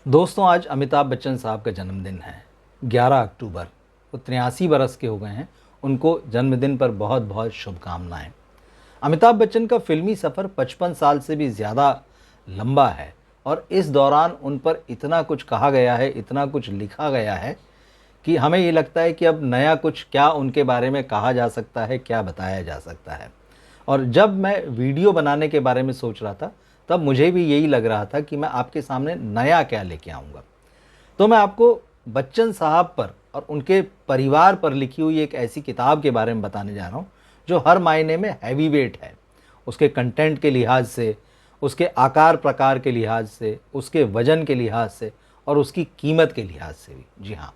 दोस्तों, आज अमिताभ बच्चन साहब का जन्मदिन है 11 अक्टूबर। वो 83 बरस के हो गए हैं। उनको जन्मदिन पर बहुत बहुत शुभकामनाएं। अमिताभ बच्चन का फिल्मी सफ़र 55 साल से भी ज़्यादा लंबा है और इस दौरान उन पर इतना कुछ कहा गया है, इतना कुछ लिखा गया है कि हमें ये लगता है कि अब नया कुछ क्या उनके बारे में कहा जा सकता है, क्या बताया जा सकता है। और जब मैं वीडियो बनाने के बारे में सोच रहा था, तब मुझे भी यही लग रहा था कि मैं आपके सामने नया क्या लेके आऊँगा। तो मैं आपको बच्चन साहब पर और उनके परिवार पर लिखी हुई एक ऐसी किताब के बारे में बताने जा रहा हूँ, जो हर मायने में हैवी वेट है। उसके कंटेंट के लिहाज से, उसके आकार प्रकार के लिहाज से, उसके वज़न के लिहाज से और उसकी कीमत के लिहाज से भी। जी हाँ,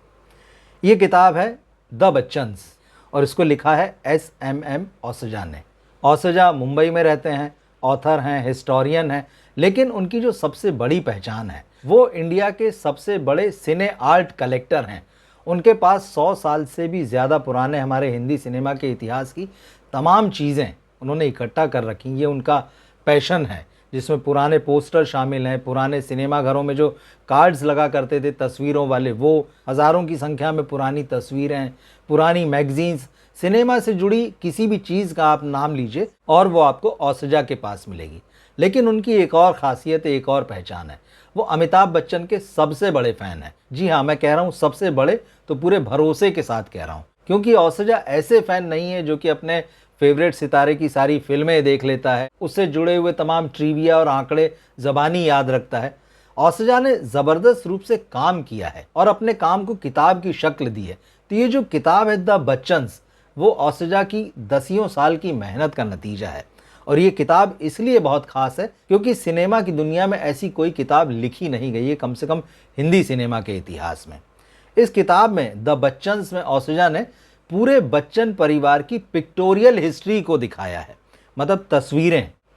ये किताब है द बच्चन्स और इसको लिखा है SMM ओसजा ने। ओसजा मुंबई में रहते हैं, ऑथर हैं, हिस्टोरियन हैं, लेकिन उनकी जो सबसे बड़ी पहचान है वो इंडिया के सबसे बड़े सिने आर्ट कलेक्टर हैं। उनके पास 100 साल से भी ज़्यादा पुराने हमारे हिंदी सिनेमा के इतिहास की तमाम चीज़ें उन्होंने इकट्ठा कर रखी। ये उनका पैशन है, जिसमें पुराने पोस्टर शामिल हैं, पुराने सिनेमा घरों में जो कार्ड्स लगा करते थे तस्वीरों वाले, वो हज़ारों की संख्या में पुरानी तस्वीरें, पुरानी मैगजीन्स, सिनेमा से जुड़ी किसी भी चीज़ का आप नाम लीजिए और वो आपको ओसजा के पास मिलेगी। लेकिन उनकी एक और ख़ासियत, एक और पहचान है, वो अमिताभ बच्चन के सबसे बड़े फ़ैन हैं। जी हाँ, मैं कह रहा हूँ सबसे बड़े, तो पूरे भरोसे के साथ कह रहा हूँ, क्योंकि ओसजा ऐसे फ़ैन नहीं है जो कि अपने फेवरेट सितारे की सारी फिल्में देख लेता है, उससे जुड़े हुए तमाम ट्रिविया और आंकड़े ज़बानी याद रखता है। ओसजा ने ज़बरदस्त रूप से काम किया है और अपने काम को किताब की शक्ल दी है। तो ये जो किताब है द बच्चन्स, वो ओसजा की दसियों साल की मेहनत का नतीजा है। और ये किताब इसलिए बहुत ख़ास है क्योंकि सिनेमा की दुनिया में ऐसी कोई किताब लिखी नहीं गई है, कम से कम हिंदी सिनेमा के इतिहास में। इस किताब में द बच्चन्स में ओसजा ने पूरे बच्चन परिवार की पिक्टोरियल हिस्ट्री को दिखाया है। मतलब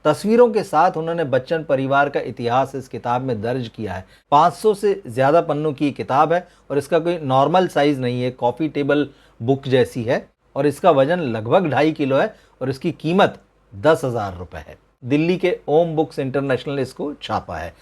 तस्वीरों के साथ उन्होंने बच्चन परिवार का इतिहास इस किताब में दर्ज किया है। 500 से ज़्यादा पन्नों की किताब है और इसका कोई नॉर्मल साइज़ नहीं है, कॉफ़ी टेबल बुक जैसी है और इसका वजन लगभग 2.5 किलो है और इसकी कीमत 10,000 रुपये है। दिल्ली के ओम बुक्स इंटरनेशनल इसको छापा है।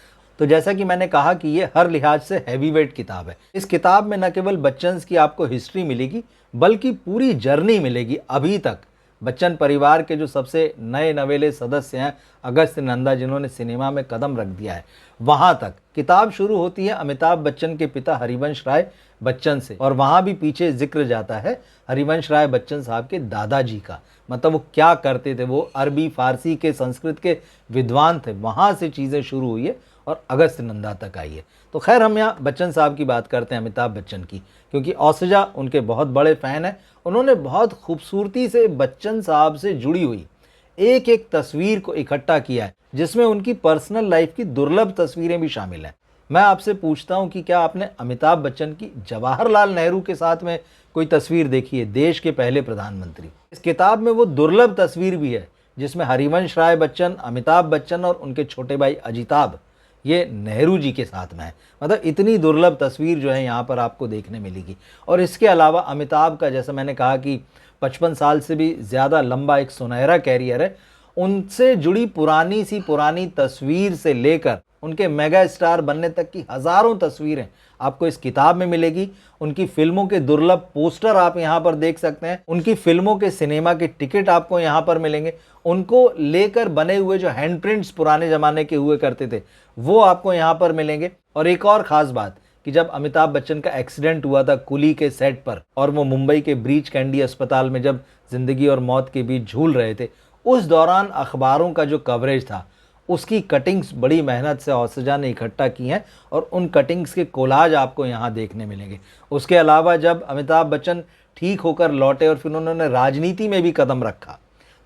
तो जैसा कि मैंने कहा कि ये हर लिहाज से हैवी वेट किताब है। इस किताब में न केवल बच्चन्स की आपको हिस्ट्री मिलेगी, बल्कि पूरी जर्नी मिलेगी अभी तक बच्चन परिवार के जो सबसे नए नवेले सदस्य हैं, अगस्त्य नंदा, जिन्होंने सिनेमा में कदम रख दिया है, वहाँ तक। किताब शुरू होती है अमिताभ बच्चन के पिता हरिवंश राय बच्चन से और वहाँ भी पीछे जिक्र जाता है हरिवंश राय बच्चन साहब के दादाजी का। मतलब वो क्या करते थे, वो अरबी, फारसी के, संस्कृत के विद्वान थे। वहाँ से चीज़ें शुरू हुई है और अगस्त्य नंदा तक आई है। तो खैर, हम यहाँ बच्चन साहब की बात करते हैं, अमिताभ बच्चन की, क्योंकि ओसजा उनके बहुत बड़े फ़ैन हैं। उन्होंने बहुत खूबसूरती से बच्चन साहब से जुड़ी हुई एक एक तस्वीर को इकट्ठा किया है, जिसमें उनकी पर्सनल लाइफ की दुर्लभ तस्वीरें भी शामिल हैं। मैं आपसे पूछता हूं कि क्या आपने अमिताभ बच्चन की जवाहरलाल नेहरू के साथ में कोई तस्वीर देखी है, देश के पहले प्रधानमंत्री? इस किताब में वो दुर्लभ तस्वीर भी है जिसमें हरिवंश राय बच्चन, अमिताभ बच्चन और उनके छोटे भाई अजिताभ, ये नेहरू जी के साथ में है। मतलब इतनी दुर्लभ तस्वीर जो है यहाँ पर आपको देखने मिलेगी। और इसके अलावा अमिताभ का, जैसा मैंने कहा कि 55 साल से भी ज़्यादा लंबा एक सुनहरा कैरियर है, उनसे जुड़ी पुरानी सी पुरानी तस्वीर से लेकर उनके मेगा स्टार बनने तक की हज़ारों तस्वीरें आपको इस किताब में मिलेगी। उनकी फिल्मों के दुर्लभ पोस्टर आप यहाँ पर देख सकते हैं, उनकी फिल्मों के सिनेमा के टिकट आपको यहाँ पर मिलेंगे, उनको लेकर बने हुए जो हैंड प्रिंट्स पुराने ज़माने के हुए करते थे वो आपको यहाँ पर मिलेंगे। और एक और ख़ास बात कि जब अमिताभ बच्चन का एक्सीडेंट हुआ था कुली के सेट पर और वो मुंबई के ब्रीच कैंडी अस्पताल में जब ज़िंदगी और मौत के बीच झूल रहे थे, उस दौरान अखबारों का जो कवरेज था उसकी कटिंग्स बड़ी मेहनत से ओसजा ने इकट्ठा की हैं और उन कटिंग्स के कोलाज आपको यहाँ देखने मिलेंगे। उसके अलावा जब अमिताभ बच्चन ठीक होकर लौटे और फिर उन्होंने राजनीति में भी कदम रखा,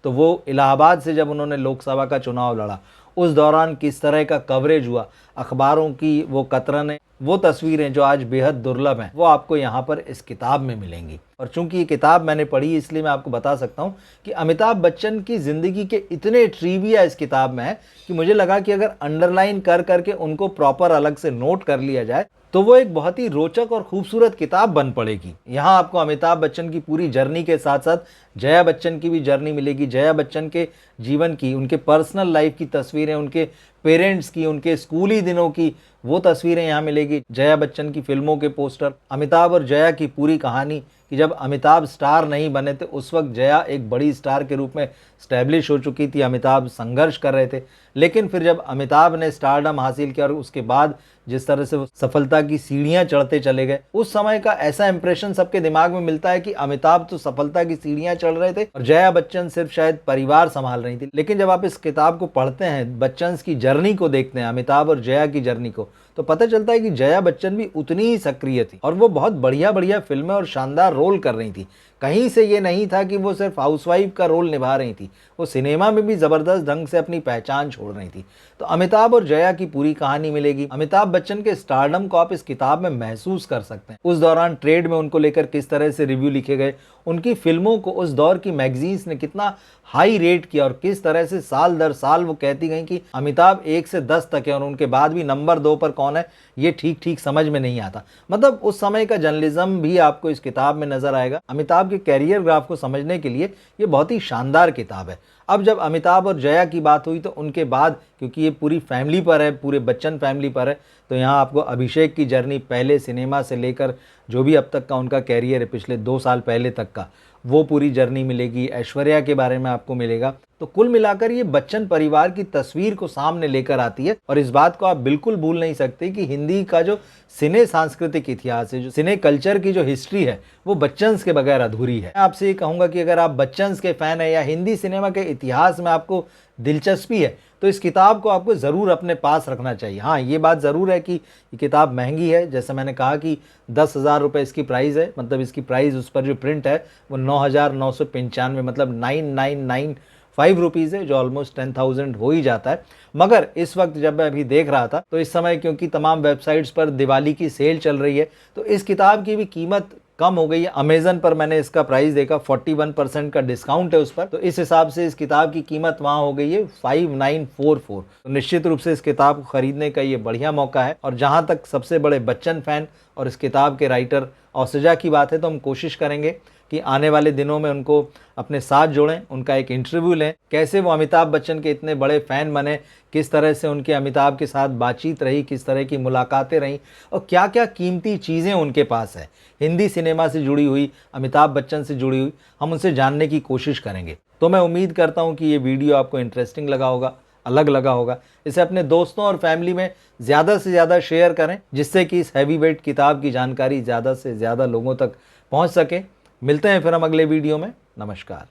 तो वो इलाहाबाद से जब उन्होंने लोकसभा का चुनाव लड़ा, उस दौरान किस तरह का कवरेज हुआ, अखबारों की वो कतरनें, वो तस्वीरें जो आज बेहद दुर्लभ हैं, वो आपको यहाँ पर इस किताब में मिलेंगी। और चूंकि ये किताब मैंने पढ़ी, इसलिए मैं आपको बता सकता हूँ कि अमिताभ बच्चन की ज़िंदगी के इतने ट्रिविया इस किताब में है कि मुझे लगा कि अगर अंडरलाइन कर करके उनको प्रॉपर अलग से नोट कर लिया जाए तो वो एक बहुत ही रोचक और खूबसूरत किताब बन पड़ेगी। यहाँ आपको अमिताभ बच्चन की पूरी जर्नी के साथ साथ जया बच्चन की भी जर्नी मिलेगी। जया बच्चन के जीवन की, उनके पर्सनल लाइफ की तस्वीरें, उनके पेरेंट्स की, उनके स्कूली दिनों की वो तस्वीरें यहाँ मिलेगी। जया बच्चन की फिल्मों के पोस्टर, अमिताभ और जया की पूरी कहानी कि जब अमिताभ स्टार नहीं बने थे उस वक्त जया एक बड़ी स्टार के रूप में स्टैब्लिश हो चुकी थी, अमिताभ संघर्ष कर रहे थे। लेकिन फिर जब अमिताभ ने स्टारडम हासिल किया और उसके बाद जिस तरह से वो सफलता की सीढ़ियां चढ़ते चले गए, उस समय का ऐसा इंप्रेशन सबके दिमाग में मिलता है कि अमिताभ तो सफलता की सीढ़ियां चढ़ रहे थे और जया बच्चन सिर्फ शायद परिवार संभाल रही थी। लेकिन जब आप इस किताब को पढ़ते हैं, बच्चन की जर्नी को देखते हैं, अमिताभ और जया की जर्नी को, तो पता चलता है कि जया बच्चन भी उतनी ही सक्रिय थी और वो बहुत बढ़िया बढ़िया फिल्में और शानदार रोल कर रही थी। कहीं से ये नहीं था कि वो सिर्फ हाउसवाइफ का रोल निभा रही थी, वो सिनेमा में भी ज़बरदस्त ढंग से अपनी पहचान छोड़ रही थी। तो अमिताभ और जया की पूरी कहानी मिलेगी। अमिताभ बच्चन के स्टारडम को आप इस किताब में महसूस कर सकते हैं। उस दौरान ट्रेड में उनको लेकर किस तरह से रिव्यू लिखे गए, उनकी फिल्मों को उस दौर की मैगजीन्स ने कितना हाई रेट किया और किस तरह से साल दर साल वो कहती गई कि अमिताभ 1 से 10 तक है और उनके बाद भी नंबर 2 पर कौन है ये ठीक ठीक समझ में नहीं आता। मतलब उस समय का जर्नलिज्म भी आपको इस किताब में नजर आएगा। अमिताभ के कैरियर ग्राफ को समझने के लिए ये बहुत ही शानदार किताब है। अब जब अमिताभ और जया की बात हुई तो उनके बाद, क्योंकि ये पूरी फैमिली पर है, पूरे बच्चन फैमिली पर है, तो यहाँ आपको अभिषेक की जर्नी पहले सिनेमा से लेकर जो भी अब तक का उनका कैरियर है पिछले 2 साल पहले तक का, वो पूरी जर्नी मिलेगी। ऐश्वर्या के बारे में आपको मिलेगा। तो कुल मिलाकर ये बच्चन परिवार की तस्वीर को सामने लेकर आती है और इस बात को आप बिल्कुल भूल नहीं सकते कि हिंदी का जो सिने सांस्कृतिक इतिहास है, जो सिने कल्चर की जो हिस्ट्री है, वो बच्चन्स के बगैर अधूरी है। मैं आपसे ये कहूँगा कि अगर आप बच्चन्स के फ़ैन है या हिंदी सिनेमा के इतिहास में आपको दिलचस्पी है तो इस किताब को आपको ज़रूर अपने पास रखना चाहिए। हाँ, ये बात ज़रूर है कि ये किताब महंगी है। जैसे मैंने कहा कि 10,000 रुपये इसकी प्राइस है, मतलब इसकी प्राइस उस पर जो प्रिंट है वो 9,995 मतलब 9,995 रुपीज़ है, जो ऑलमोस्ट 10,000 हो ही जाता है। मगर इस वक्त जब मैं अभी देख रहा था तो इस समय क्योंकि तमाम वेबसाइट्स पर दिवाली की सेल चल रही है तो इस किताब की भी कीमत कम हो गई है। अमेजन पर मैंने इसका प्राइस देखा, 41% का डिस्काउंट है उस पर, तो इस हिसाब से इस किताब की कीमत वहाँ हो गई है 5944। तो निश्चित रूप से इस किताब को खरीदने का ये बढ़िया मौका है। और जहाँ तक सबसे बड़े बच्चन फैन और इस किताब के राइटर औसजा की बात है तो हम कोशिश करेंगे कि आने वाले दिनों में उनको अपने साथ जोड़ें, उनका एक इंटरव्यू लें, कैसे वो अमिताभ बच्चन के इतने बड़े फ़ैन बने, किस तरह से उनके अमिताभ के साथ बातचीत रही, किस तरह की मुलाकातें रहीं और क्या क्या कीमती चीज़ें उनके पास है हिंदी सिनेमा से जुड़ी हुई, अमिताभ बच्चन से जुड़ी हुई, हम उनसे जानने की कोशिश करेंगे। तो मैं उम्मीद करता हूँ कि ये वीडियो आपको इंटरेस्टिंग लगा होगा, अलग लगा होगा। इसे अपने दोस्तों और फैमिली में ज़्यादा से ज़्यादा शेयर करें जिससे कि इस हैवी वेट किताब की जानकारी ज़्यादा से ज़्यादा लोगों तक पहुँच सके। मिलते हैं फिर हम अगले वीडियो में। नमस्कार।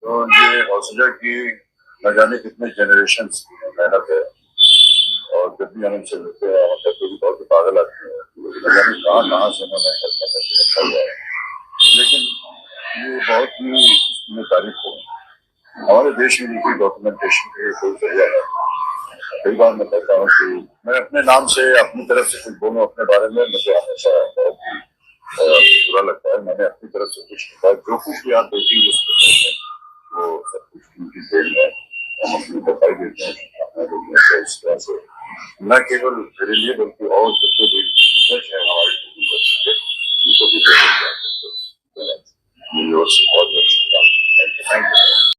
तो ये औसजा की न जाने कितने जनरेशन मेहनत है और जब भी हम इनसे मिलते हैं मतलब तो भी बहुत पागल आते हैं, न जाने कहाँ से उन्होंने रखा हुआ है। लेकिन ये बहुत ही इसमें तारीफ है। हमारे देश में इनकी डॉक्यूमेंटेशन के कोई जरिया है। कई बार मैं कहता हूँ कि मैं अपने नाम से अपनी तरफ से कुछ बोलूँ अपने बारे में, मुझे हमेशा बहुत ही बुरा लगता है। मैंने अपनी तरफ से कुछ लिखा, जो कुछ भी आप देखेंगे उसको वो सब कुछ उनकी देन है, हम अपनी बताई देते हैं इस तरह से, न केवल मेरे लिए बल्कि और जितने भी है हमारे उनको भी मेरी ओर से बहुत बहुत शुभकामनाएं। Thank you.